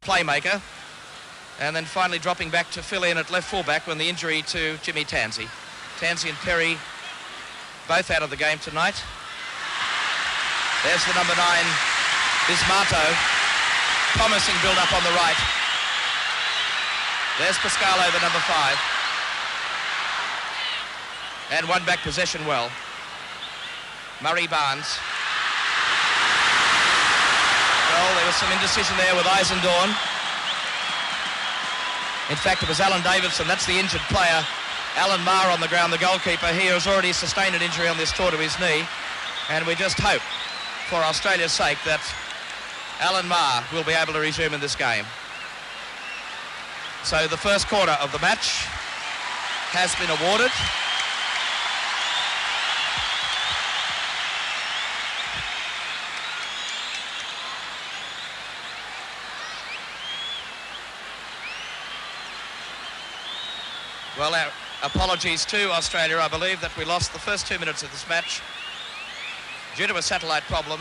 playmaker, and then finally dropping back to fill in at left fullback when the injury to Jimmy Tansey. Tansey and Perry both out of the game tonight. There's the number 9, Bismarto, promising build-up on the right. There's Pascalo, the number 5. And one back possession well. Murray Barnes. Well, there was some indecision there with Eisendorn. In fact, it was Alan Davidson, that's the injured player. Alan Maher on the ground, the goalkeeper. He has already sustained an injury on this tour to his knee. And we just hope, for Australia's sake, that Alan Maher will be able to resume in this game. So the first corner of the match has been awarded. Well, our apologies to Australia. I believe that we lost the first 2 minutes of this match due to a satellite problem,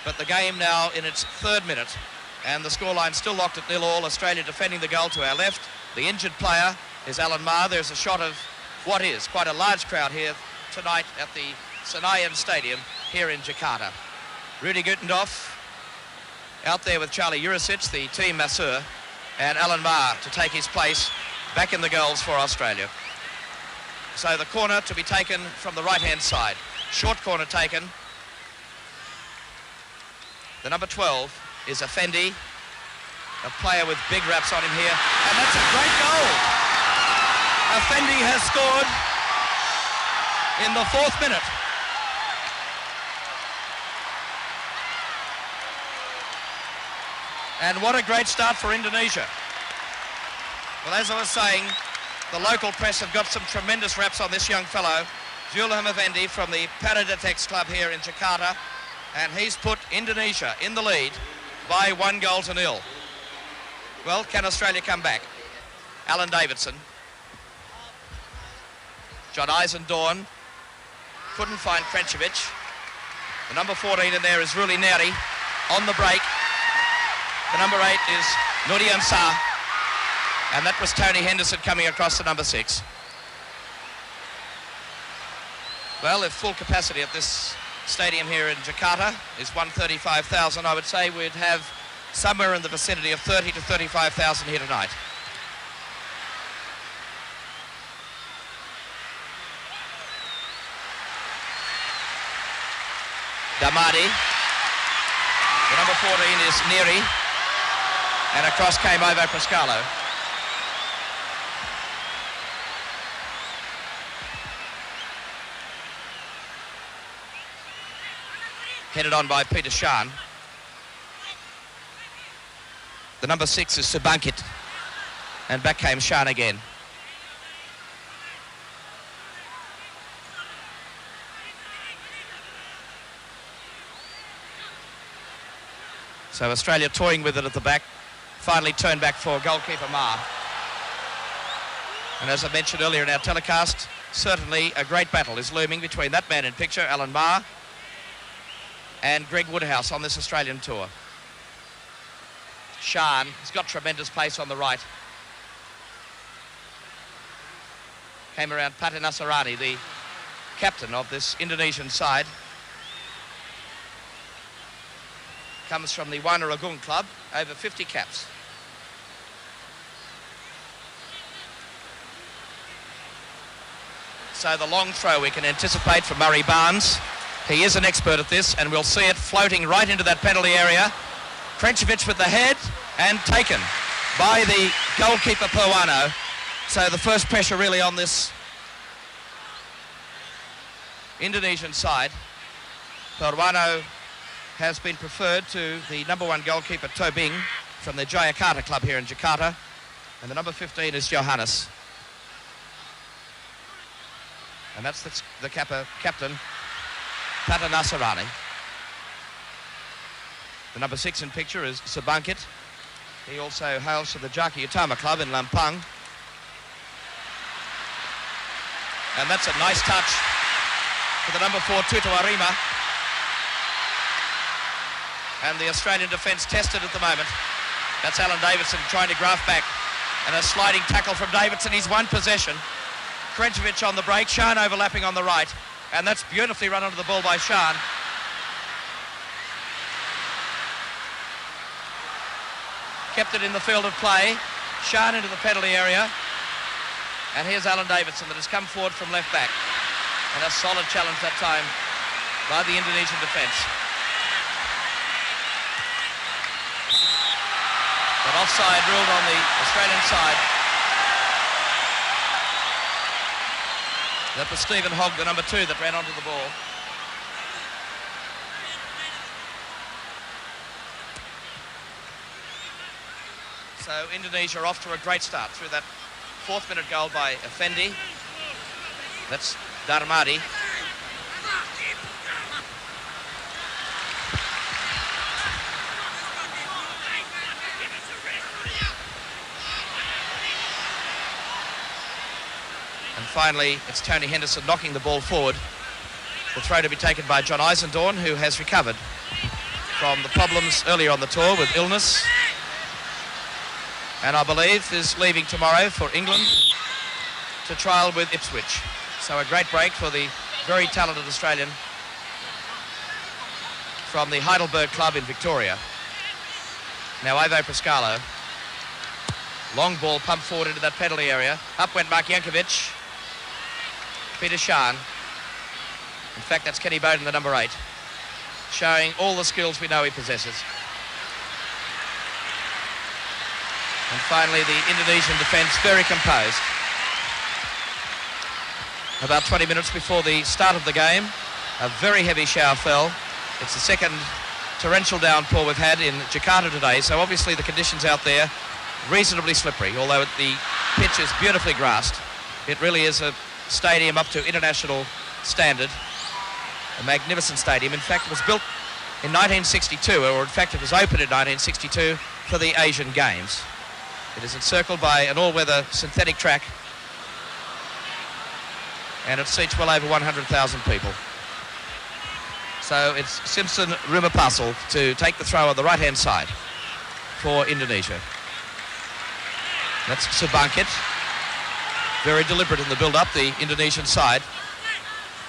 but the game now in its 3rd minute, and the scoreline still locked at 0-0. Australia defending the goal to our left. The injured player is Alan Maher. There's a shot of what is quite a large crowd here tonight at the Senayan Stadium here in Jakarta. Rudy Gutendorf out there with Charlie Jurisic, the team masseur, and Alan Maher to take his place back in the goals for Australia. So the corner to be taken from the right-hand side. Short corner taken. The number 12 is Effendi, a player with big raps on him here. And that's a great goal. Effendi has scored in the 4th minute. And what a great start for Indonesia. Well, as I was saying, the local press have got some tremendous raps on this young fellow, Zulham Effendi from the Paradetex club here in Jakarta, and he's put Indonesia in the lead by 1-0. Well, can Australia come back? Alan Davidson. John Eisendorn couldn't find Krenčević. The number 14 in there is Ruli Neri on the break. The number 8 is Nurian Sah. And that was Tony Henderson coming across the number 6. Well, if full capacity at this stadium here in Jakarta is 135,000, I would say we'd have somewhere in the vicinity of 30 to 35,000 here tonight. Damadi. The number 14 is Neri. And across came Ivo Pascalo. Headed on by Peter Schaan. The number 6 is Subankit. And back came Schaan again. So Australia toying with it at the back. Finally turned back for goalkeeper Maher. And as I mentioned earlier in our telecast, certainly a great battle is looming between that man in picture, Alan Maher, and Greg Woodhouse on this Australian tour. Schaan has got tremendous pace on the right. Came around Pate Nasarani, the captain of this Indonesian side. Comes from the Wanaragung club, over 50 caps. So the long throw we can anticipate from Murray Barnes. He is an expert at this, and we'll see it floating right into that penalty area. Krenčević with the head, and taken by the goalkeeper Purwano. So the first pressure really on this Indonesian side. Purwano has been preferred to the number 1 goalkeeper Tobing from the Jayakarta club here in Jakarta, and the number 15 is Johannes. And that's the captain, Pate Nasarani. The number 6 in picture is Subankit. He also hails from the Jaki Utama club in Lampang. And that's a nice touch for the number 4, Tutu Arima. And the Australian defence tested at the moment That's Alan Davidson trying to graft back. And a sliding tackle from Davidson. He's won possession. Krenčević on the break. Shan overlapping on the right. And that's beautifully run onto the ball by Shan. Kept it in the field of play. Shan into the penalty area. And here's Alan Davidson that has come forward from left back. And a solid challenge that time by the Indonesian defence. But offside ruled on the Australian side. That was Stephen Hogg, the number 2, that ran onto the ball. So Indonesia are off to a great start through that 4th minute goal by Effendi. That's Darmadi. And finally, it's Tony Henderson knocking the ball forward. The throw to be taken by John Eisendorn, who has recovered from the problems earlier on the tour with illness. And I believe is leaving tomorrow for England to trial with Ipswich. So a great break for the very talented Australian from the Heidelberg club in Victoria. Now Ivo Pascalo. Long ball pumped forward into that penalty area. Up went Mark Jankovic. Peter Shan. In fact, that's Kenny Bowden, the number 8, showing all the skills we know he possesses. And finally, the Indonesian defence very composed. About 20 minutes before the start of the game, a very heavy shower fell. It's the second torrential downpour we've had in Jakarta today, so obviously the conditions out there reasonably slippery, although the pitch is beautifully grassed. It really is a stadium up to international standard, a magnificent stadium. In fact, it was built in 1962, or in fact it was opened in 1962 for the Asian Games. It is encircled by an all-weather synthetic track, and it seats well over 100,000 people. So it's Simpson Rumapasel to take the throw on the right-hand side for Indonesia. That's Subangkit. Very deliberate in the build-up, the Indonesian side.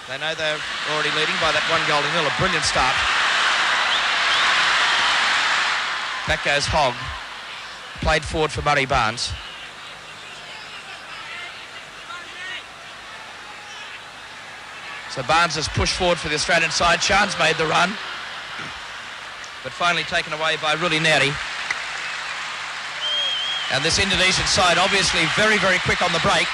They know they're already leading by that 1-0. A brilliant start. Back goes Hogg. Played forward for Murray Barnes. So Barnes has pushed forward for the Australian side. Shan's made the run, but finally taken away by Ruli Neri. And this Indonesian side obviously very, very quick on the break.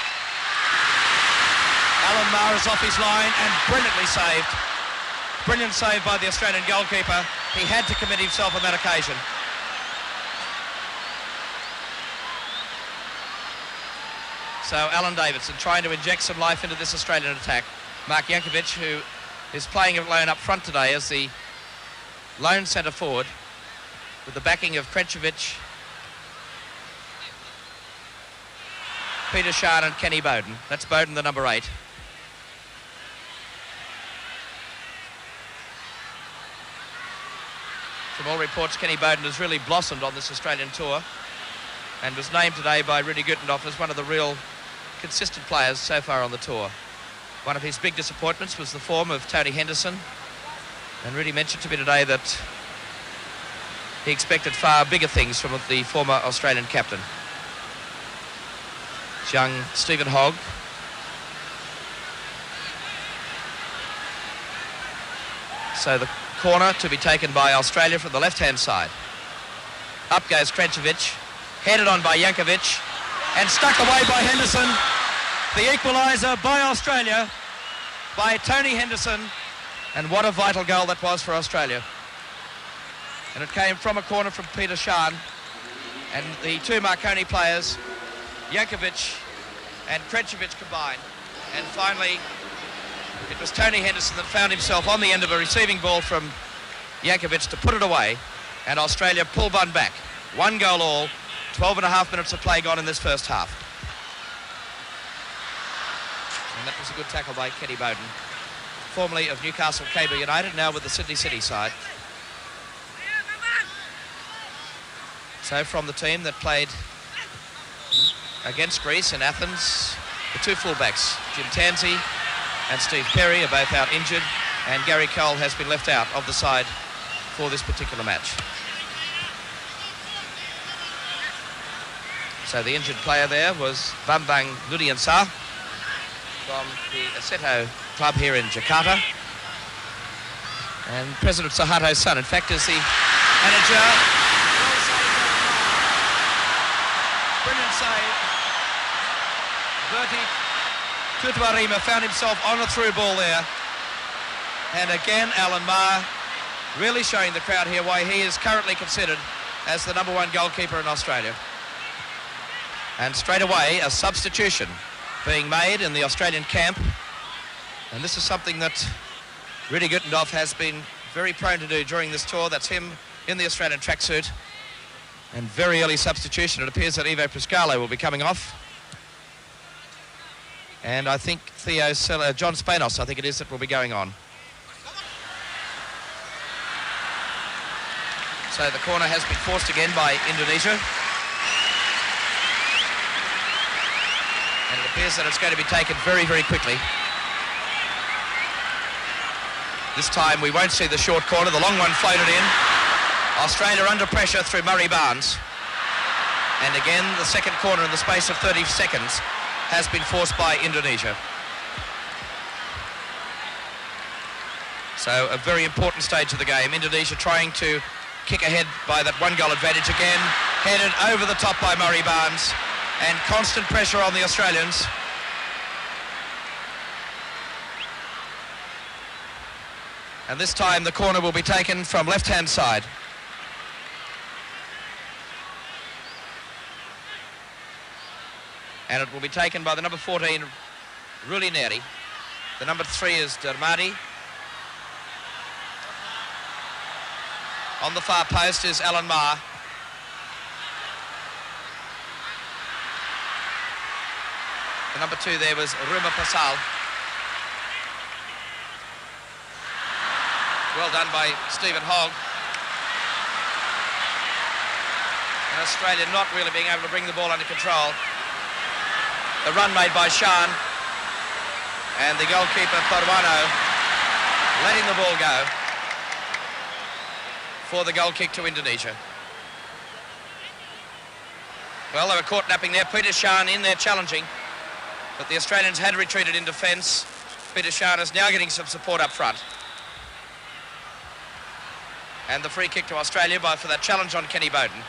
Alan Maher is off his line and brilliantly saved. Brilliant save by the Australian goalkeeper. He had to commit himself on that occasion. So Alan Davidson trying to inject some life into this Australian attack. Mark Jankovic, who is playing alone up front today as the lone centre forward, with the backing of Krenčević, Peter Shan and Kenny Bowden. That's Bowden, the number 8. From all reports, Kenny Bowden has really blossomed on this Australian tour and was named today by Rudy Gutendorf as one of the real consistent players so far on the tour. One of his big disappointments was the form of Tony Henderson, and Rudy mentioned to me today that he expected far bigger things from the former Australian captain. It's young Stephen Hogg. So the corner to be taken by Australia from the left-hand side. Up goes Krenčević, headed on by Jankovic, and stuck away by Henderson. The equaliser by Australia, by Tony Henderson, and what a vital goal that was for Australia. And it came from a corner from Peter Shan, and the two Marconi players, Jankovic and Krenčević, combined. And finally, it was Tony Henderson that found himself on the end of a receiving ball from Jankovic to put it away, and Australia pulled one back. 1 goal all, 12.5 minutes of play gone in this first half. And that was a good tackle by Kenny Bowden, formerly of Newcastle Cable United, now with the Sydney City side. So from the team that played against Greece in Athens, the two fullbacks, Jim Tansey and Steve Perry, are both out injured, and Gary Cole has been left out of the side for this particular match. So the injured player there was Bambang Ludiansa from the Assetto club here in Jakarta. And President Suharto's son, in fact, is the manager. Brilliant save. Bertie Kutuarima found himself on a through ball there. And again, Alan Maher really showing the crowd here why he is currently considered as the #1 goalkeeper in Australia. And straight away, a substitution being made in the Australian camp. And this is something that Rudy Gutendorf has been very prone to do during this tour. That's him in the Australian tracksuit. And very early substitution. It appears that Ivo Priscalo will be coming off. And I think John Spanos, I think it is, that will be going on. So the corner has been forced again by Indonesia. And it appears that it's going to be taken very, very quickly. This time we won't see the short corner. The long one floated in. Australia under pressure through Murray Barnes. And again, the second corner in the space of 30 seconds has been forced by Indonesia. So a very important stage of the game. Indonesia trying to kick ahead by that 1-goal advantage again. Headed over the top by Murray Barnes. And constant pressure on the Australians. And this time the corner will be taken from left-hand side. And it will be taken by the number 14, Rulineri. The number 3 is Dermadi. On the far post is Alan Maher. The number 2 there was Ruma Pasal. Well done by Stephen Hogg. And Australia not really being able to bring the ball under control. The run made by Shan. And the goalkeeper, Parwano, letting the ball go for the goal kick to Indonesia. Well, they were caught napping there. Peter Shan in there challenging. But the Australians had retreated in defence. Peter Shan is now getting some support up front. And the free kick to Australia for that challenge on Kenny Bowden.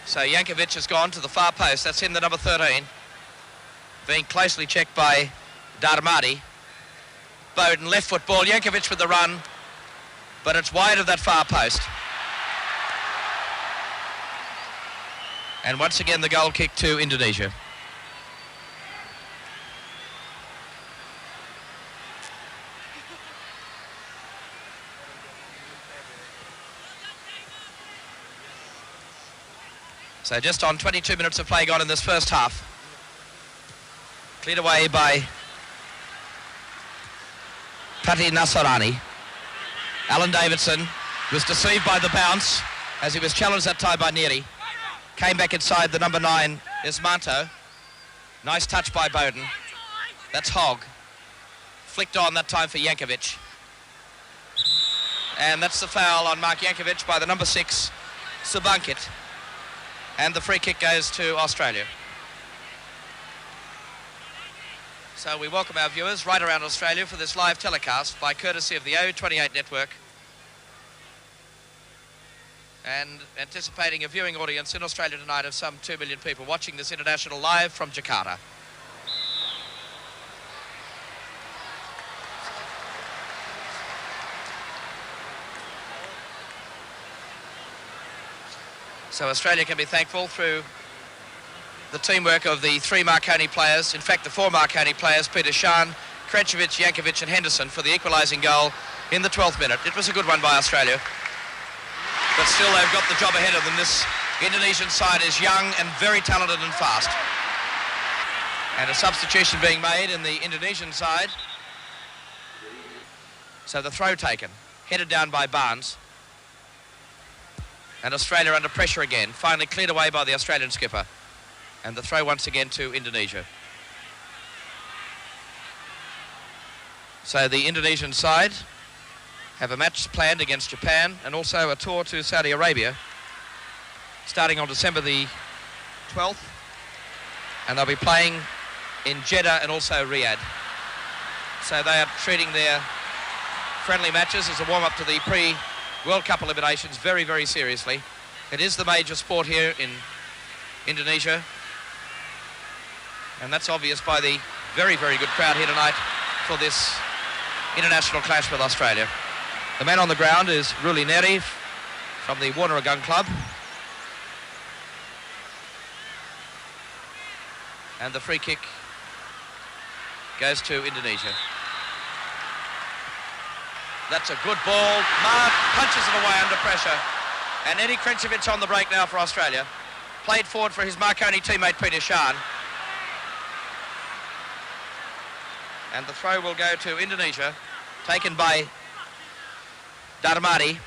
So Jankovic has gone to the far post. That's him, the number 13. Being closely checked by Darmadi. Bowden, left foot ball. Jankovic with the run. But it's wide of that far post. And once again, the goal kick to Indonesia. So just on 22 minutes of play gone in this first half. Cleared away by Pati Nasarani. Alan Davidson was deceived by the bounce as he was challenged that time by Neri. Came back inside the number 9, Ismanto. Nice touch by Bowden. That's Hogg. Flicked on that time for Jankovic. And that's the foul on Mark Jankovic by the number 6, Subankit. And the free kick goes to Australia. So we welcome our viewers right around Australia for this live telecast by courtesy of the O28 network. And anticipating a viewing audience in Australia tonight of some 2 million people watching this international live from Jakarta. So Australia can be thankful through the teamwork of the 3 Marconi players, in fact the 4 Marconi players, Peter Shan, Krencevic, Jankovic and Henderson, for the equalising goal in the 12th minute. It was a good one by Australia. But still they've got the job ahead of them. This Indonesian side is young and very talented and fast. And a substitution being made in the Indonesian side. So the throw taken, headed down by Barnes. And Australia under pressure again, finally cleared away by the Australian skipper. And the throw once again to Indonesia. So the Indonesian side have a match planned against Japan and also a tour to Saudi Arabia starting on December the 12th, and they'll be playing in Jeddah and also Riyadh. So they are treating their friendly matches as a warm-up to the pre-World Cup eliminations very, very seriously. It is the major sport here in Indonesia, and that's obvious by the very, very good crowd here tonight for this international clash with Australia. The man on the ground is Ruli Neri from the Warner Gun Club. And the free kick goes to Indonesia. That's a good ball. Mark punches it away under pressure. And Eddie Krencevic on the break now for Australia. Played forward for his Marconi teammate Peter Shan. And the throw will go to Indonesia, taken by Darmadi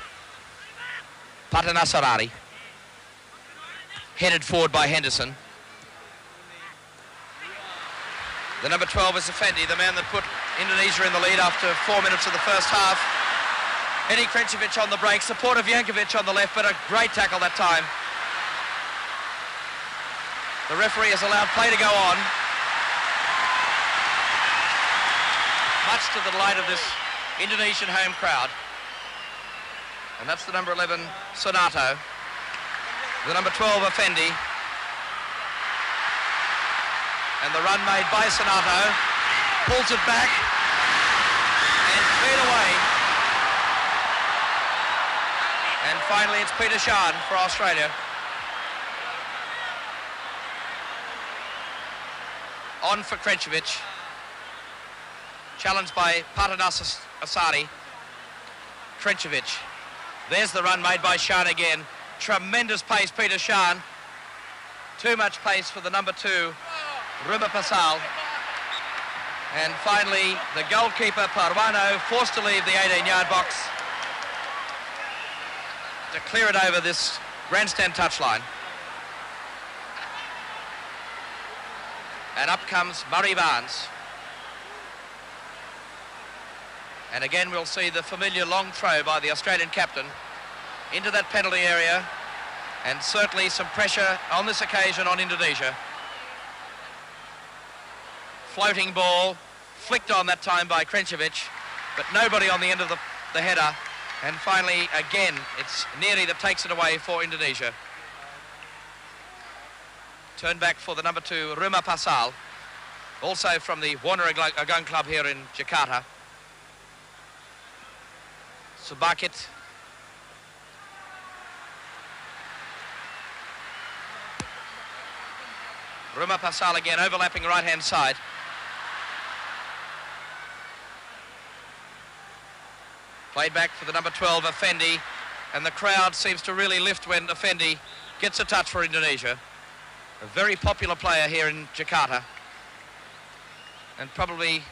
Patanasarari. Headed forward by Henderson. The number 12 is Effendi, the man that put Indonesia in the lead after 4 minutes of the first half. Eddie Krencevic on the break, support of Jankovic on the left, but a great tackle that time. The referee has allowed play to go on. Much to the delight of this Indonesian home crowd. And that's the number 11, Sonato. The number 12, Effendi. And the run made by Sonato, pulls it back and cleared away. And finally it's Peter Shan for Australia. On for Krencevic. Challenged by Patanas Asari. Krencevic. There's the run made by Shan again. Tremendous pace, Peter Shan. Too much pace for the number 2. Ruma Pasal. And finally, the goalkeeper, Parwano, forced to leave the 18-yard box to clear it over this grandstand touchline. And up comes Murray Barnes. And again, we'll see the familiar long throw by the Australian captain into that penalty area. And certainly some pressure on this occasion on Indonesia. Floating ball, flicked on that time by Krencevic, but nobody on the end of the header. And finally, again, it's Neri that takes it away for Indonesia. Turn back for the number 2, Ruma Pasal, also from the Warner Gun Club here in Jakarta. Subakit. Ruma Pasal again, overlapping right-hand side. Played back for the number 12, Effendi, and the crowd seems to really lift when Effendi gets a touch for Indonesia. A very popular player here in Jakarta, and probably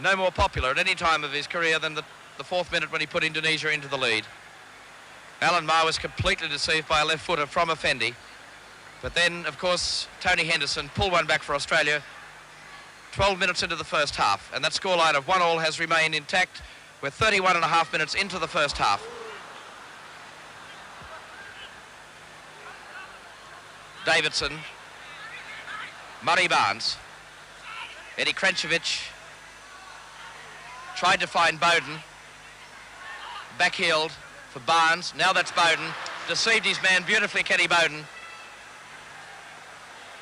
no more popular at any time of his career than the 4th minute when he put Indonesia into the lead. Alan Maher was completely deceived by a left footer from Effendi, but then, of course, Tony Henderson pulled one back for Australia 12 minutes into the first half, and that scoreline of 1-1 has remained intact. We're 31.5 minutes into the first half. Davidson, Murray Barnes, Eddie Krencevic tried to find Bowden, backheeled for Barnes, now that's Bowden, deceived his man beautifully, Kenny Bowden.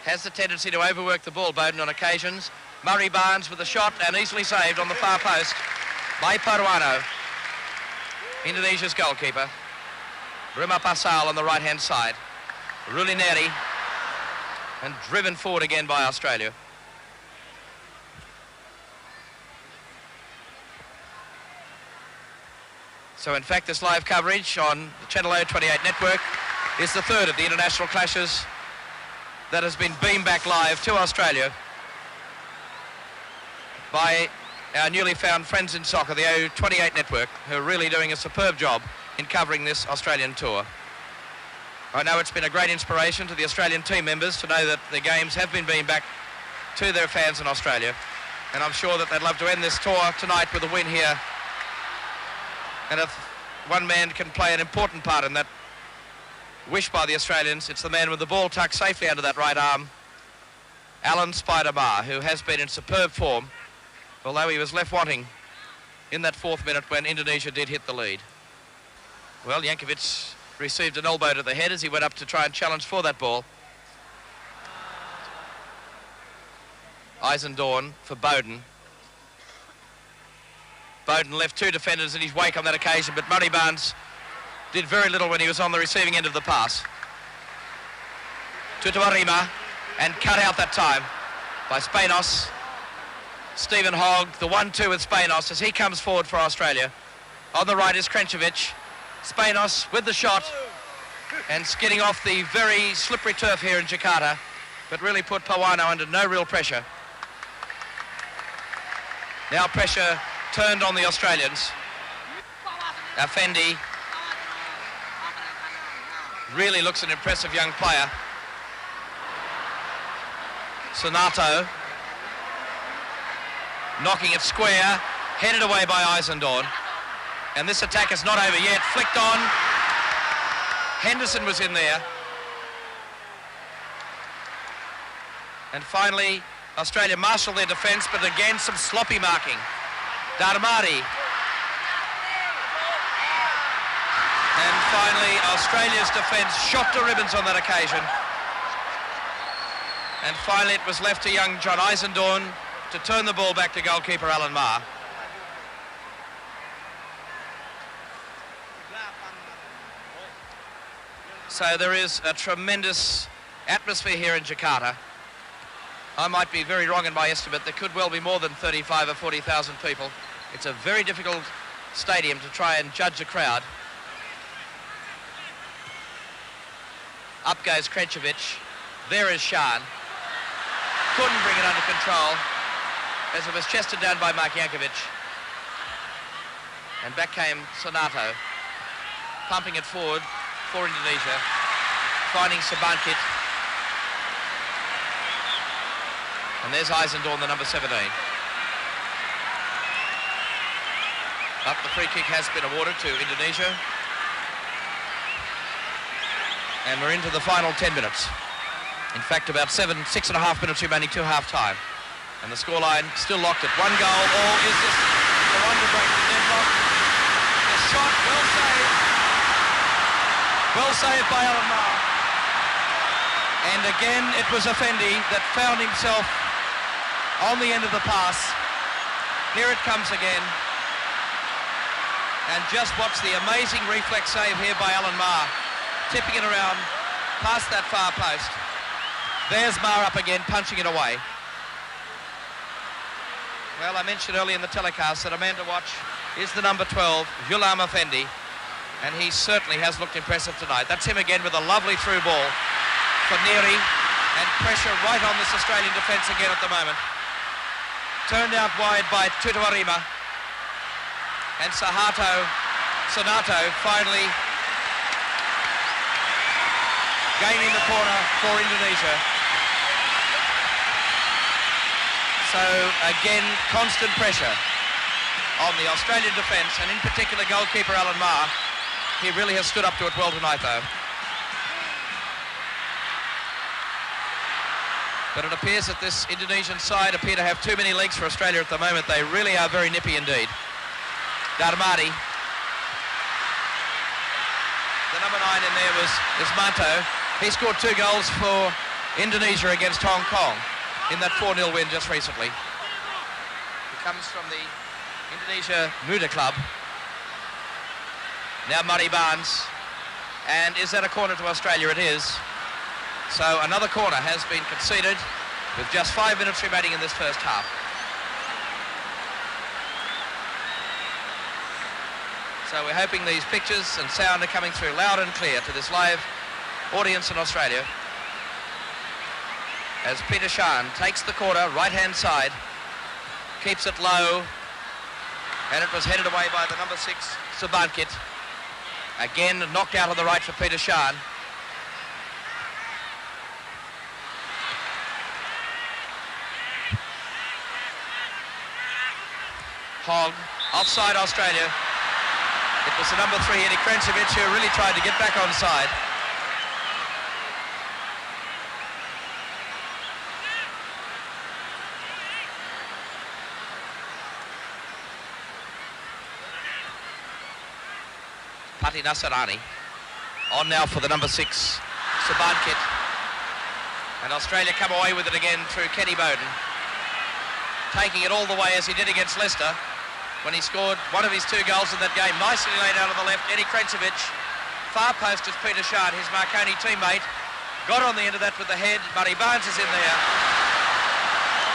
Has the tendency to overwork the ball, Bowden, on occasions. Murray Barnes with a shot and easily saved on the far post by Parwano, Indonesia's goalkeeper. Ruma Pasal on the right-hand side. Ruli Neri, and driven forward again by Australia. So in fact, this live coverage on the Channel O 28 network is the 3rd of the international clashes that has been beamed back live to Australia by our newly found friends in soccer, the O28 network, who are really doing a superb job in covering this Australian tour. I know it's been a great inspiration to the Australian team members to know that the games have been beamed back to their fans in Australia, and I'm sure that they'd love to end this tour tonight with a win here. And if one man can play an important part in that wish by the Australians, it's the man with the ball tucked safely under that right arm, Alan Spider Maher, who has been in superb form, although he was left wanting in that 4th minute when Indonesia did hit the lead. Well, Jankovic received an elbow to the head as he went up to try and challenge for that ball. Eisendorn for Bowden. Bowden left 2 defenders in his wake on that occasion, but Murray Barnes did very little when he was on the receiving end of the pass. Tutuarima, and cut out that time by Spanos. Stephen Hogg, the 1-2 with Spanos as he comes forward for Australia. On the right is Krenkovic. Spanos with the shot and skidding off the very slippery turf here in Jakarta, but really put Pawano under no real pressure. Now pressure turned on the Australians. Effendi really looks an impressive young player. Sonato knocking it square, headed away by Eisendorn. And this attack is not over yet. Flicked on. Henderson was in there. And finally, Australia marshalled their defence, but again some sloppy marking. Darmari. And finally, Australia's defence shot to ribbons on that occasion. And finally, it was left to young John Eisendorn to turn the ball back to goalkeeper Alan Maher. So there is a tremendous atmosphere here in Jakarta. I might be very wrong in my estimate. There could well be more than 35 or 40,000 people. It's a very difficult stadium to try and judge a crowd. Up goes Krenkovic. There is Shan. Couldn't bring it under control as it was chested down by Mark Jankovic. And back came Sonato, pumping it forward for Indonesia, finding Sabankit. And there's Eisendorn, the number 17. But the free kick has been awarded to Indonesia. And we're into the final 10 minutes. In fact, about 6.5 minutes remaining to half-time. And the scoreline still locked at 1 goal. Or is this the one to break the deadlock? The shot, well saved. Well saved by Alan Maher. And again, it was Effendi that found himself on the end of the pass. Here it comes again. And just watch the amazing reflex save here by Alan Maher. Tipping it around past that far post. There's Maher up again, punching it away. Well, I mentioned earlier in the telecast that a man to watch is the number 12, Ghulam Effendi. And he certainly has looked impressive tonight. That's him again with a lovely through ball for Neri. And pressure right on this Australian defence again at the moment. Turned out wide by Tutuarima. And Sonato finally gaining the corner for Indonesia. So again, constant pressure on the Australian defence, and in particular goalkeeper Alan Maher. He really has stood up to it well tonight though. But it appears that this Indonesian side appear to have too many legs for Australia at the moment. They really are very nippy indeed. Darmadi. The number 9 in there was Ismanto. He scored 2 goals for Indonesia against Hong Kong in that 4-0 win just recently. He comes from the Indonesia Muda Club. Now Murray Barnes. And is that a corner to Australia? It is. So another corner has been conceded with just 5 minutes remaining in this first half. So we're hoping these pictures and sound are coming through loud and clear to this live audience in Australia. As Peter Shan takes the corner, right-hand side. keeps it low, and it was headed away by the number 6, Sabankit. Again, knocked out on the right for Peter Shan. Hogg, offside Australia. It was the number 3, Eddie Krencevic, who really tried to get back onside. Pati Nasarani on now for the number 6, Sabankit. And Australia come away with it again through Kenny Bowden, taking it all the way as he did against Leicester when he scored one of his 2 goals in that game. Nicely laid out on the left, Eddie Krencevic. Far post is Peter Shard, his Marconi teammate. Got on the end of that with the head. Murray Barnes is in there.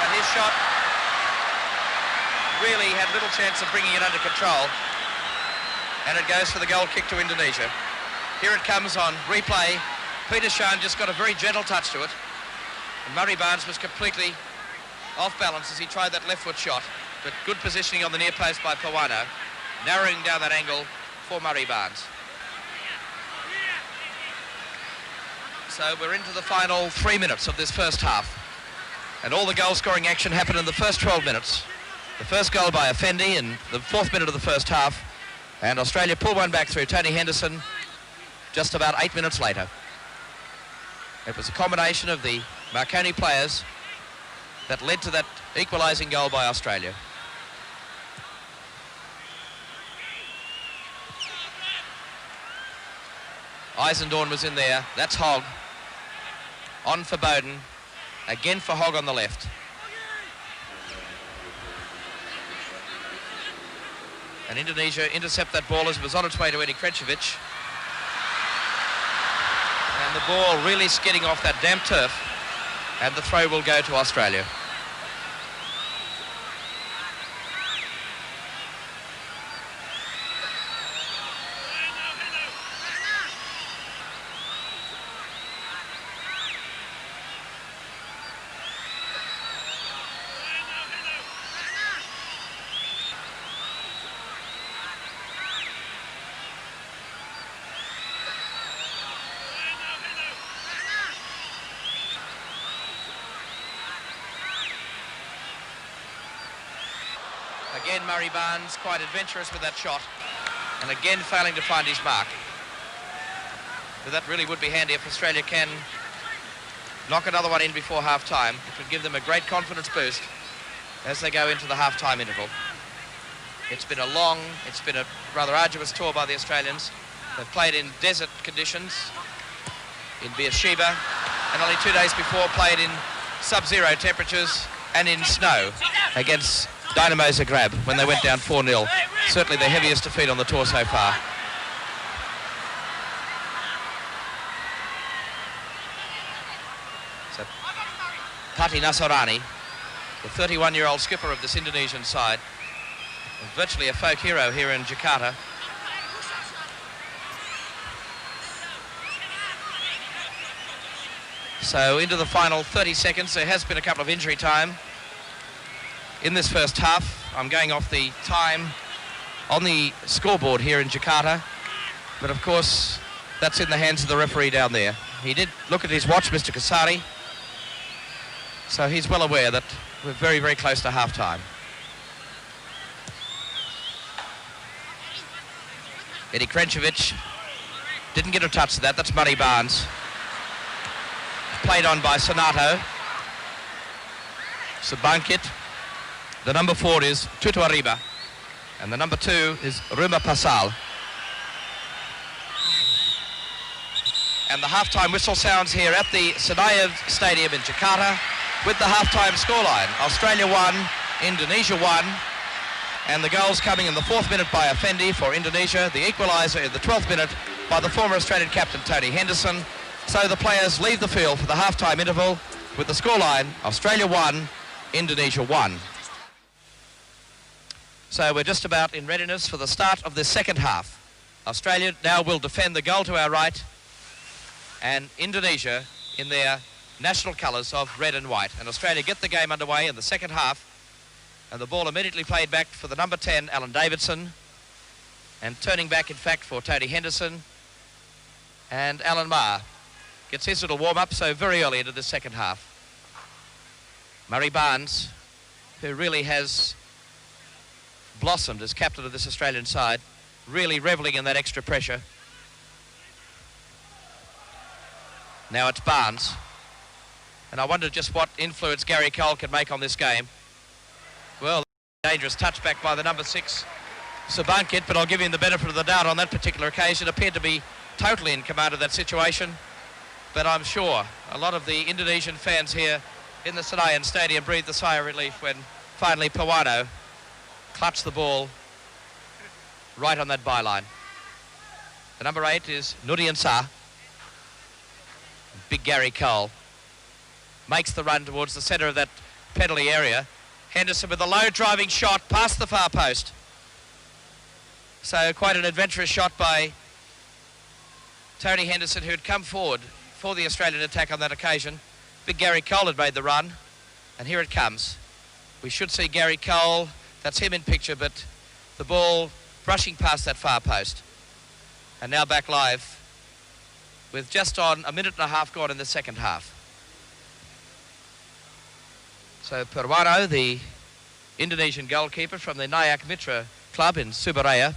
But his shot really had little chance of bringing it under control. And it goes for the goal kick to Indonesia. Here it comes on replay. Peter Shard just got a very gentle touch to it. And Murray Barnes was completely off balance as he tried that left foot shot. But good positioning on the near post by Pawano, narrowing down that angle for Murray Barnes. So we're into the final 3 minutes of this first half. And all the goal-scoring action happened in the first 12 minutes. The first goal by Effendi in the 4th minute of the first half. And Australia pulled one back through Tony Henderson just about 8 minutes later. It was a combination of the Marconi players that led to that equalising goal by Australia. Eisendorn was in there. That's Hogg. On for Bowden. Again for Hogg on the left. And Indonesia intercept that ball as it was on its way to Eddie Krencevic. And the ball really skidding off that damp turf. And the throw will go to Australia. Again, Murray Barnes quite adventurous with that shot, and again failing to find his mark. But that really would be handy if Australia can knock another one in before half-time. It would give them a great confidence boost as they go into the half-time interval. It's been a rather arduous tour by the Australians. They've played in desert conditions in Beersheba, and only 2 days before played in sub-zero temperatures and in snow against Dynamo Zagreb when they went down 4-0. Certainly the heaviest defeat on the tour so far. So Pati Nasarani, the 31-year-old skipper of this Indonesian side, virtually a folk hero here in Jakarta. So into the final 30 seconds. There has been a couple of injury time in this first half. I'm going off the time on the scoreboard here in Jakarta, but of course that's in the hands of the referee down there. He did look at his watch, Mr. Kasari, so he's well aware that we're very, very close to half-time. Eddie Krencevic didn't get a touch to that. That's Murray Barnes. Played on by Sonato. Sabankit. The number 4 is Tutu Arriba, and the number 2 is Ruma Pasal. And the half-time whistle sounds here at the Senayan Stadium in Jakarta with the half-time scoreline. Australia 1, Indonesia 1, and the goals coming in the 4th minute by Effendi for Indonesia, the equaliser in the 12th minute by the former Australian captain Tony Henderson. So the players leave the field for the half-time interval with the scoreline, Australia 1, Indonesia 1. So we're just about in readiness for the start of the second half. Australia now will defend the goal to our right, and Indonesia in their national colours of red and white. And Australia get the game underway in the second half And the ball immediately played back for the number 10, Alan Davidson. And turning back, in fact, for Tony Henderson. And Alan Maher gets his little warm-up, so very early into the second half. Murray Barnes, who really has blossomed as captain of this Australian side, really revelling in that extra pressure. Now it's Barnes. And I wonder just what influence Gary Cole can make on this game. Well, dangerous touchback by the number 6, Sabankit, but I'll give him the benefit of the doubt on that particular occasion. Appeared to be totally in command of that situation. But I'm sure a lot of the Indonesian fans here in the Senayan Stadium breathed a sigh of relief when finally Purwano clutched the ball right on that byline. The number 8 is Nudian Sah. Big Gary Cole makes the run towards the centre of that penalty area. Henderson with a low driving shot past the far post. So quite an adventurous shot by Tony Henderson, who had come forward for the Australian attack on that occasion. Big Gary Cole had made the run, and here it comes. We should see Gary Cole, that's him in picture, but the ball brushing past that far post. And now back live with just on a minute and a half gone in the second half. So Purwano, the Indonesian goalkeeper from the Nayak Mitra club in Surabaya.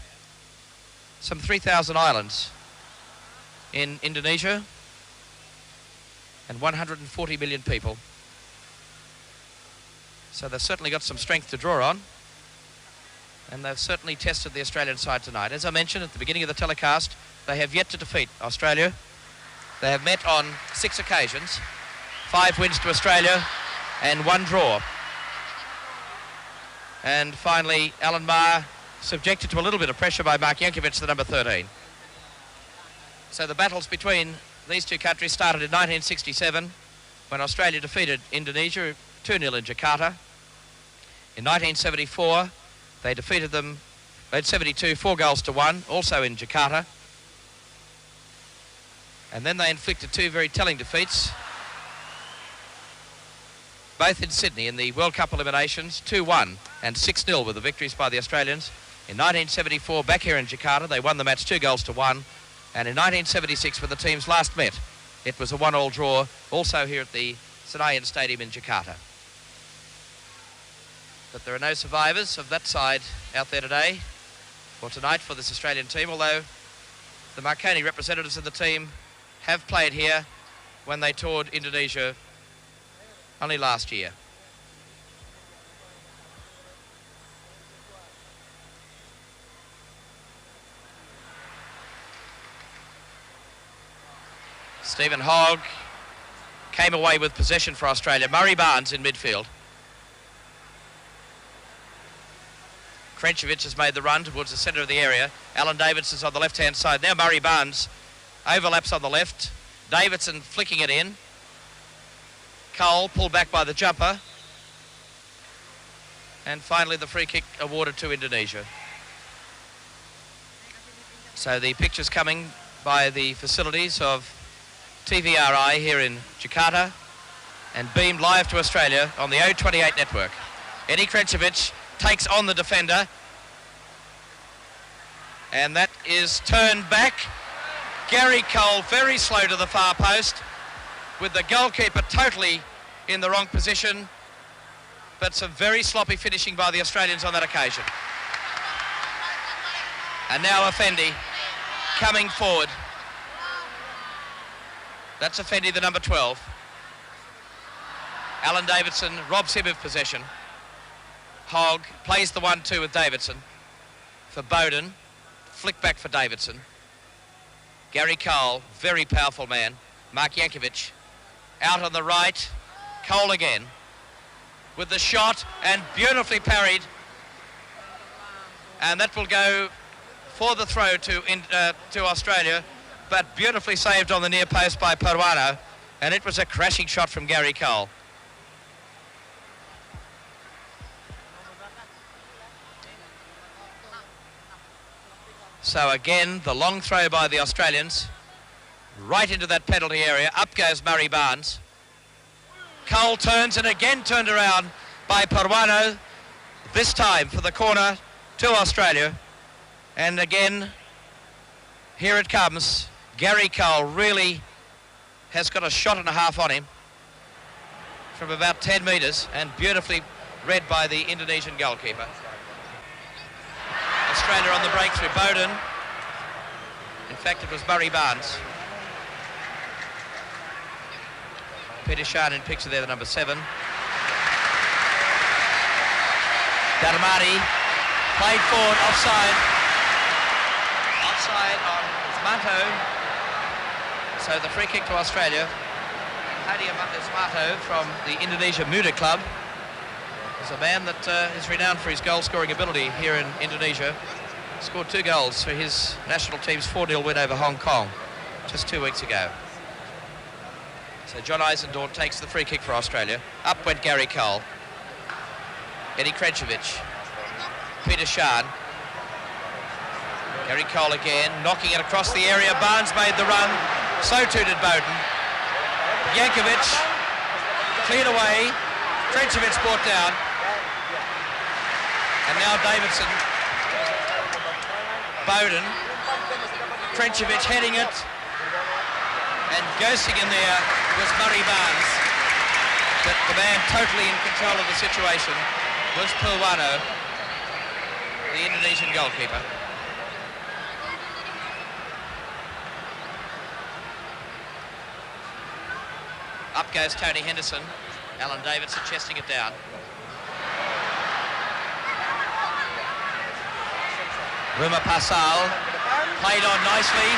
Some 3,000 islands in Indonesia and 140 million people. So they've certainly got some strength to draw on, and they've certainly tested the Australian side tonight. As I mentioned at the beginning of the telecast, they have yet to defeat Australia. They have met on 6 occasions, 5 wins to Australia and 1 draw. And finally, Alan Maher subjected to a little bit of pressure by Mark Jankovic, the number 13. So the battles between these two countries started in 1967 when Australia defeated Indonesia 2-0 in Jakarta. In 1974, they defeated them, led 72, 4-1, also in Jakarta. And then they inflicted 2 very telling defeats, both in Sydney in the World Cup eliminations. 2-1 and 6-0 were the victories by the Australians. In 1974, back here in Jakarta, they won the match 2-1. And in 1976, when the teams last met, it was a 1-1 draw, also here at the Senayan Stadium in Jakarta. But there are no survivors of that side out there today, or tonight, for this Australian team, although the Marconi representatives of the team have played here when they toured Indonesia only last year. Stephen Hogg came away with possession for Australia. Murray Barnes in midfield. Krenkovic has made the run towards the centre of the area. Alan Davidson's on the left-hand side. Now Murray Barnes overlaps on the left. Davidson flicking it in. Cole pulled back by the jumper. And finally the free kick awarded to Indonesia. So the pictures coming by the facilities of TVRI here in Jakarta and beamed live to Australia on the O28 network. Eddie Krenkovic takes on the defender, and that is turned back. Gary Cole very slow to the far post with the goalkeeper totally in the wrong position, but some very sloppy finishing by the Australians on that occasion. And now Effendi coming forward. That's Effendi, the number 12. Alan Davidson robs him of possession. Hogg plays the 1-2 with Davidson for Bowden. Flick back for Davidson. Gary Cole, very powerful man. Mark Jankovic out on the right. Cole again with the shot and beautifully parried. And that will go for the throw to Australia, but beautifully saved on the near post by Purwano, and it was a crashing shot from Gary Cole. So again, the long throw by the Australians, right into that penalty area. Up goes Murray Barnes. Cole turns and again turned around by Purwano. This time for the corner to Australia. And again, here it comes. Gary Cole really has got a shot and a half on him from about 10 metres, and beautifully read by the Indonesian goalkeeper. Australia on the break through Bowden. In fact, it was Murray Barnes. Peter Shan in picture there, the number 7. Darmari played forward, offside. Offside on Smato. So the free kick to Australia. Hadi Smato from the Indonesia Muda Club is a man that is renowned for his goal-scoring ability here in Indonesia. Scored 2 goals for his national team's 4-0 win over Hong Kong just 2 weeks ago. So John Eisendorf takes the free kick for Australia. Up went Gary Cole. Eddie Krenčević. Peter Shan. Gary Cole again, knocking it across the area. Barnes made the run. So too did Bowden. Jankovic cleared away. Krenčević brought down. And now Davidson. Bowden. Krenčević heading it. And ghosting in there was Murray Barnes. But the man totally in control of the situation was Purwano, the Indonesian goalkeeper. Up goes Tony Henderson. Alan Davidson chesting it down. Ruma Pasal played on nicely.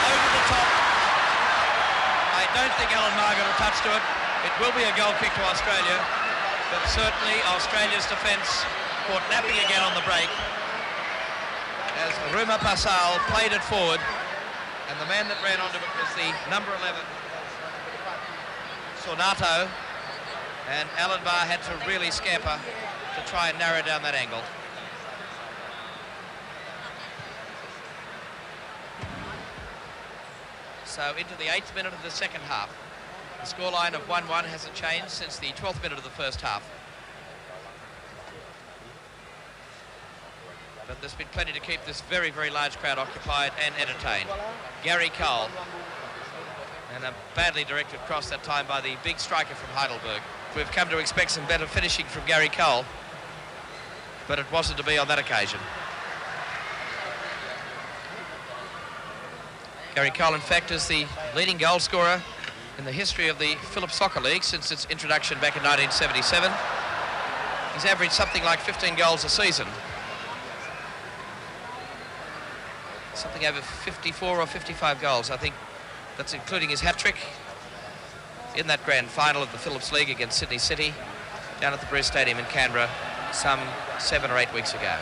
Over the top. I don't think Alan Maher got a touch to it. It will be a goal kick to Australia, but certainly Australia's defence caught napping again on the break as Ruma Pasal played it forward, and the man that ran onto it was the number 11, Sornato, and Alan Maher had to really scamper to try and narrow down that angle. So into the 8th minute of the second half. The scoreline of 1-1 hasn't changed since the 12th minute of the first half. But there's been plenty to keep this very, very large crowd occupied and entertained. Gary Cole. And a badly directed cross that time by the big striker from Heidelberg. We've come to expect some better finishing from Gary Cole, but it wasn't to be on that occasion. Gary Cole, in fact, is the leading goal scorer in the history of the Phillips Soccer League since its introduction back in 1977. He's averaged something like 15 goals a season. Something over 54 or 55 goals. I think that's including his hat-trick in that grand final of the Phillips League against Sydney City down at the Bruce Stadium in Canberra some 7 or 8 weeks ago.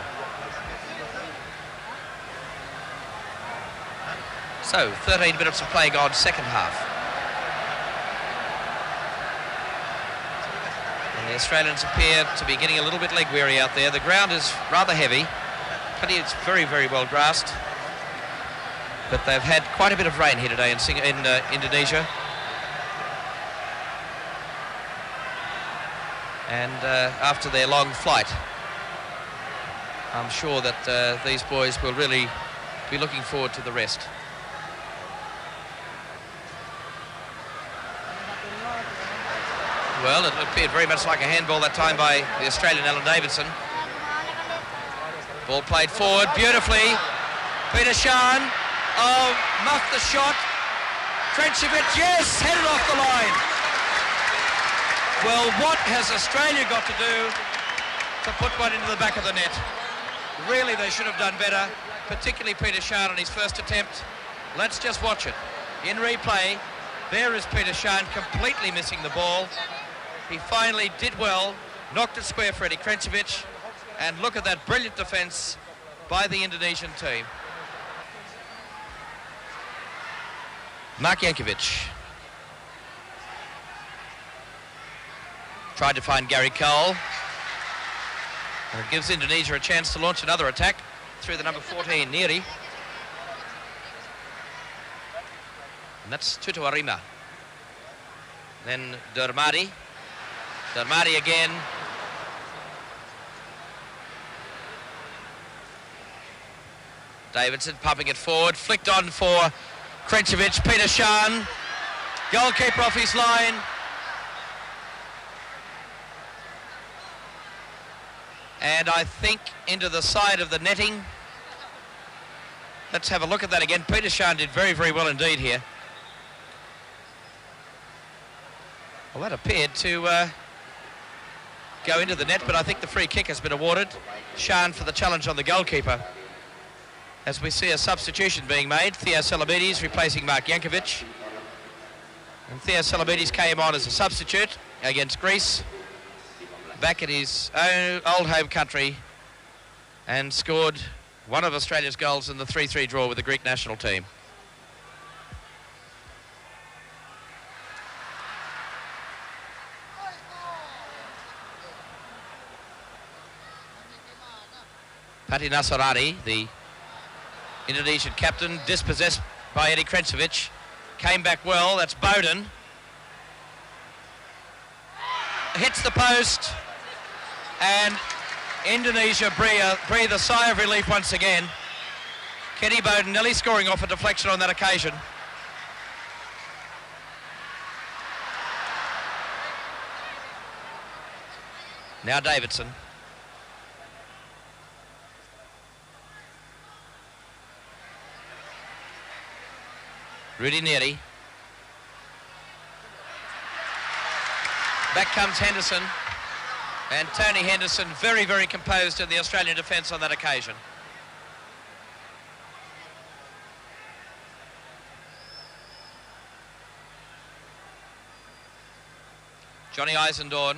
So, 13 minutes of play gone, second half. And the Australians appear to be getting a little bit leg weary out there. The ground is rather heavy, but it's very, very well grassed. But they've had quite a bit of rain here today in Indonesia. And after their long flight, I'm sure that these boys will really be looking forward to the rest. Well, it appeared very much like a handball that time by the Australian Alan Davidson. Ball played forward beautifully. Peter Shan, oh, muffed the shot. Krenčević, yes, headed off the line. Well, what has Australia got to do to put one into the back of the net? Really, they should have done better, particularly Peter Shan on his first attempt. Let's just watch it. In replay, there is Peter Shan completely missing the ball. He finally did well, knocked it square for Eddie Krenčević, and look at that brilliant defence by the Indonesian team. Mark Jankovic tried to find Gary Cole, and it gives Indonesia a chance to launch another attack through the number 14, Neri. And that's Tutu Arima. Then Dermadi. Darmadi again. Davidson pumping it forward, flicked on for Krenčević. Peter Shan, goalkeeper off his line. And I think into the side of the netting. Let's have a look at that again. Peter Shan did very, very well indeed here. Well, that appeared to go into the net, but I think the free kick has been awarded. Shan for the challenge on the goalkeeper. As we see a substitution being made, Theo Salabides replacing Mark Jankovic. And Theo Salabides came on as a substitute against Greece, back at his own old home country, and scored one of Australia's goals in the 3-3 draw with the Greek national team. Pati Nasarani, the Indonesian captain, dispossessed by Eddie Krenčević, came back well. That's Bowden. Hits the post, and Indonesia breathe a sigh of relief once again. Kenny Bowden nearly scoring off a deflection on that occasion. Now Davidson. Rudy Neri. Back comes Henderson. And Tony Henderson very, very composed in the Australian defence on that occasion. Johnny Eisendorn.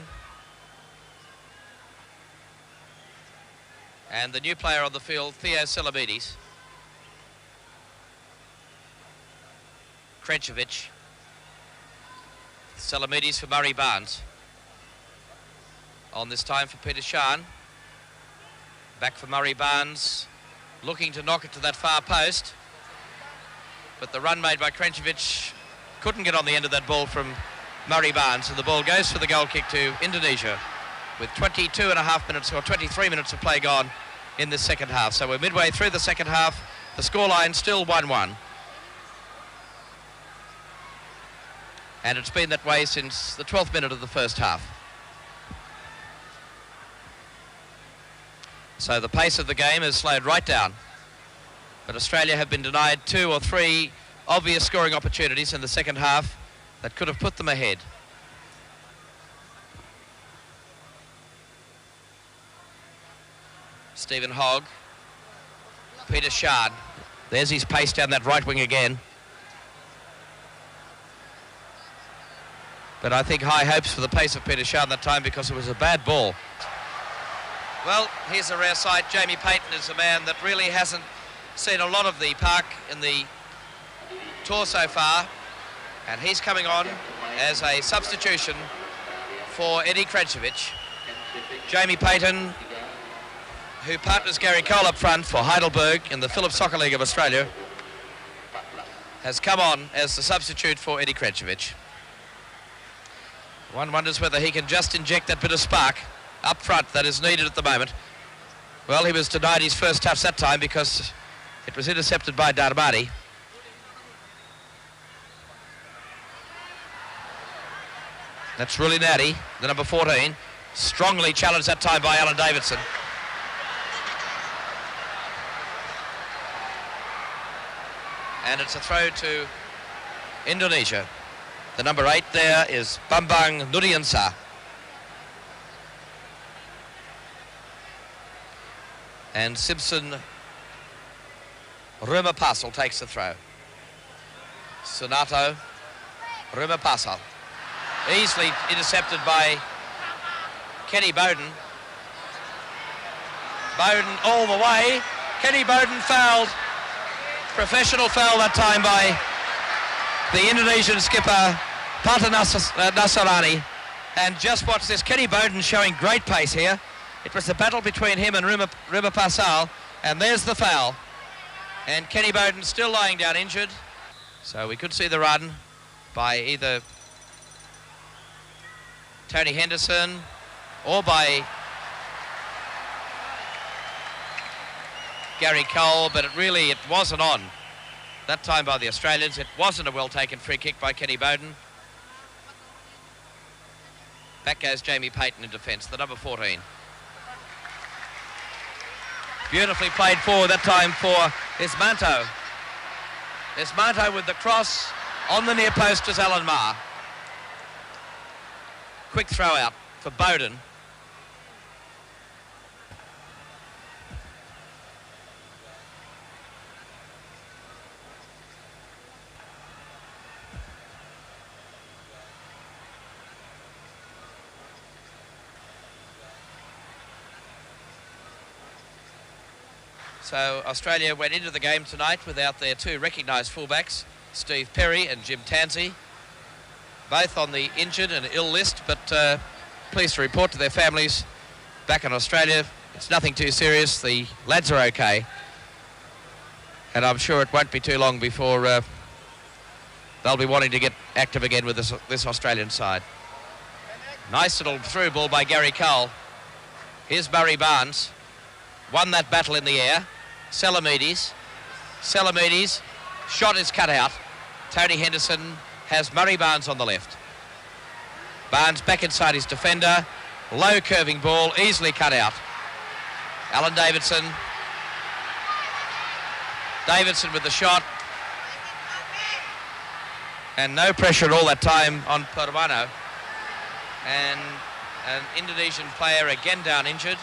And the new player on the field, Theo Salabides. Krenčević. Salabides for Murray Barnes. On this time for Peter Shan. Back for Murray Barnes, looking to knock it to that far post. But the run made by Krenčević couldn't get on the end of that ball from Murray Barnes, and the ball goes for the goal kick to Indonesia with 22.5 minutes or 23 minutes of play gone in the second half. So we're midway through the second half. The scoreline still 1-1. And it's been that way since the 12th minute of the first half. So the pace of the game has slowed right down. But Australia have been denied 2 or 3 obvious scoring opportunities in the second half that could have put them ahead. Stephen Hogg. Peter Shan. There's his pace down that right wing again. But I think high hopes for the pace of Peter Shan that time because it was a bad ball. Well, here's a rare sight. Jamie Payton is a man that really hasn't seen a lot of the park in the tour so far, and he's coming on as a substitution for Eddie Krenčević. Jamie Payton, who partners Gary Cole up front for Heidelberg in the Phillips Soccer League of Australia, has come on as the substitute for Eddie Krenčević. One wonders whether he can just inject that bit of spark up front that is needed at the moment. Well, he was denied his first touch that time because it was intercepted by Darmadi. That's Ruli Natty, the number 14. Strongly challenged that time by Alan Davidson. And it's a throw to Indonesia. The number 8 there is Bambang Nuriansa. And Simpson Rumapasal takes the throw. Sonato Rumapasal. Easily intercepted by Kenny Bowden. Bowden all the way. Kenny Bowden fouled. Professional foul that time by the Indonesian skipper, Pata Nasarani. And just watch this, Kenny Bowden showing great pace here. It was a battle between him and Rumapasal, and there's the foul. And Kenny Bowden still lying down injured. So we could see the run by either Tony Henderson or by Gary Cole, but it wasn't on that time by the Australians. It wasn't a well-taken free kick by Kenny Bowden. Back goes Jamie Payton in defence, the number 14. Beautifully played forward that time for Ismanto. Ismanto with the cross on the near post as Alan Marr. Quick throw out for Bowden. So Australia went into the game tonight without their two recognised fullbacks, Steve Perry and Jim Tansey, both on the injured and ill list, but pleased to report to their families back in Australia, it's nothing too serious. The lads are okay, and I'm sure it won't be too long before they'll be wanting to get active again with this Australian side. Nice little through ball by Gary Cole. Here's Murray Barnes, won that battle in the air. Salamides, shot is cut out. Tony Henderson has Murray Barnes on the left. Barnes back inside his defender. Low curving ball, easily cut out. Alan Davidson. Davidson with the shot. And no pressure at all that time on Purwano. And an Indonesian player again down injured.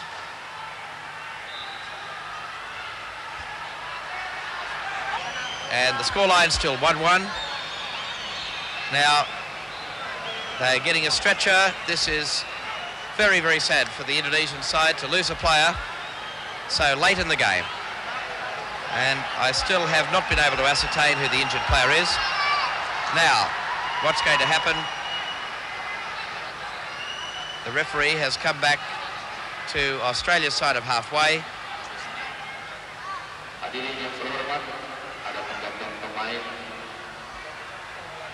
And the scoreline still 1-1. Now, they're getting a stretcher. This is very, very sad for the Indonesian side to lose a player so late in the game. And I still have not been able to ascertain who the injured player is. Now, what's going to happen? The referee has come back to Australia's side of halfway.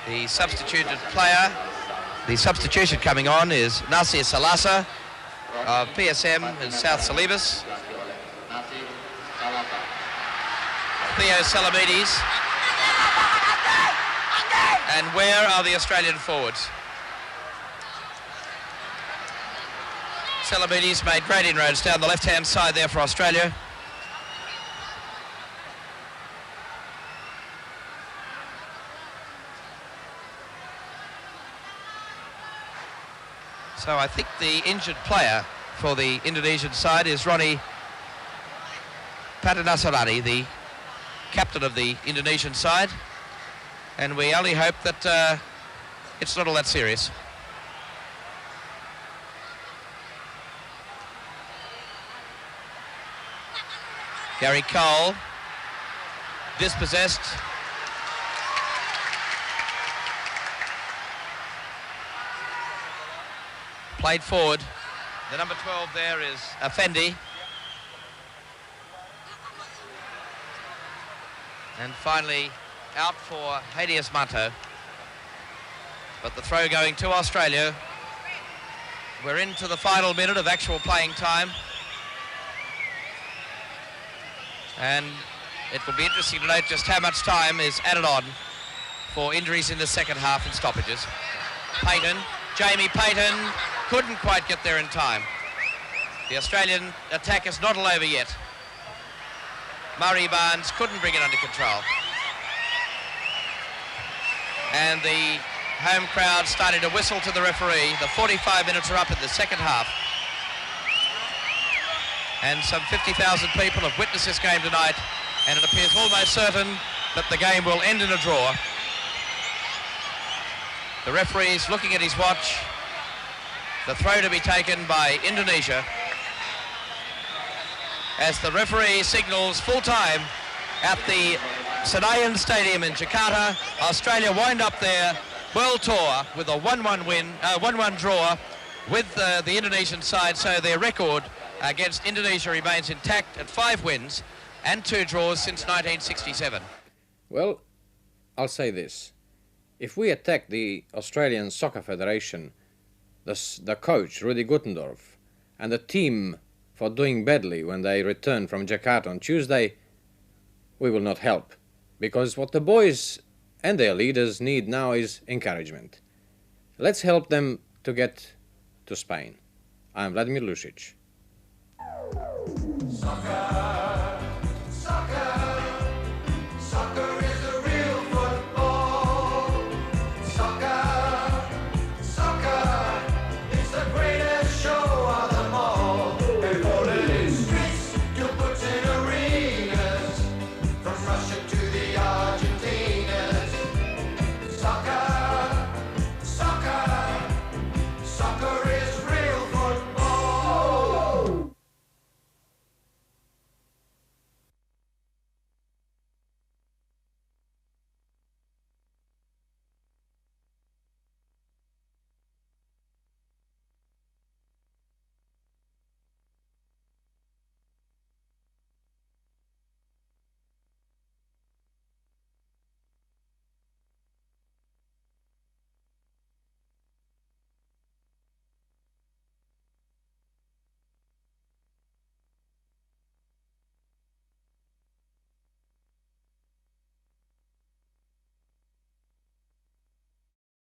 The substituted player, the substitution coming on is Nasir Salasa of PSM in South Celebes. Theo Salamides. And where are the Australian forwards? Salamides made great inroads down the left-hand side there for Australia. So I think the injured player for the Indonesian side is Ronnie Patanasarani, the captain of the Indonesian side. And we only hope that it's not all that serious. Gary Cole, dispossessed. Played forward. The number 12 there is Effendi. And finally out for Hades Mato. But the throw going to Australia. We're into the final minute of actual playing time. And it will be interesting to note just how much time is added on for injuries in the second half and stoppages. Payton, Jamie Payton, couldn't quite get there in time. The Australian attack is not all over yet. Murray Barnes couldn't bring it under control. And the home crowd started to whistle to the referee. The 45 minutes are up in the second half. And some 50,000 people have witnessed this game tonight, and it appears almost certain that the game will end in a draw. The referee's looking at his watch. The throw to be taken by Indonesia as the referee signals full time at the Senayan Stadium in Jakarta. Australia wind up their world tour with a 1-1 draw with the Indonesian side, so their record against Indonesia remains intact at 5 wins and 2 draws since 1967. Well, I'll say this. If we attack the Australian Soccer Federation the coach, Rudi Guttendorf, and the team for doing badly when they return from Jakarta on Tuesday, we will not help. Because what the boys and their leaders need now is encouragement. Let's help them to get to Spain. I'm Vladimir Lucic. Soccer.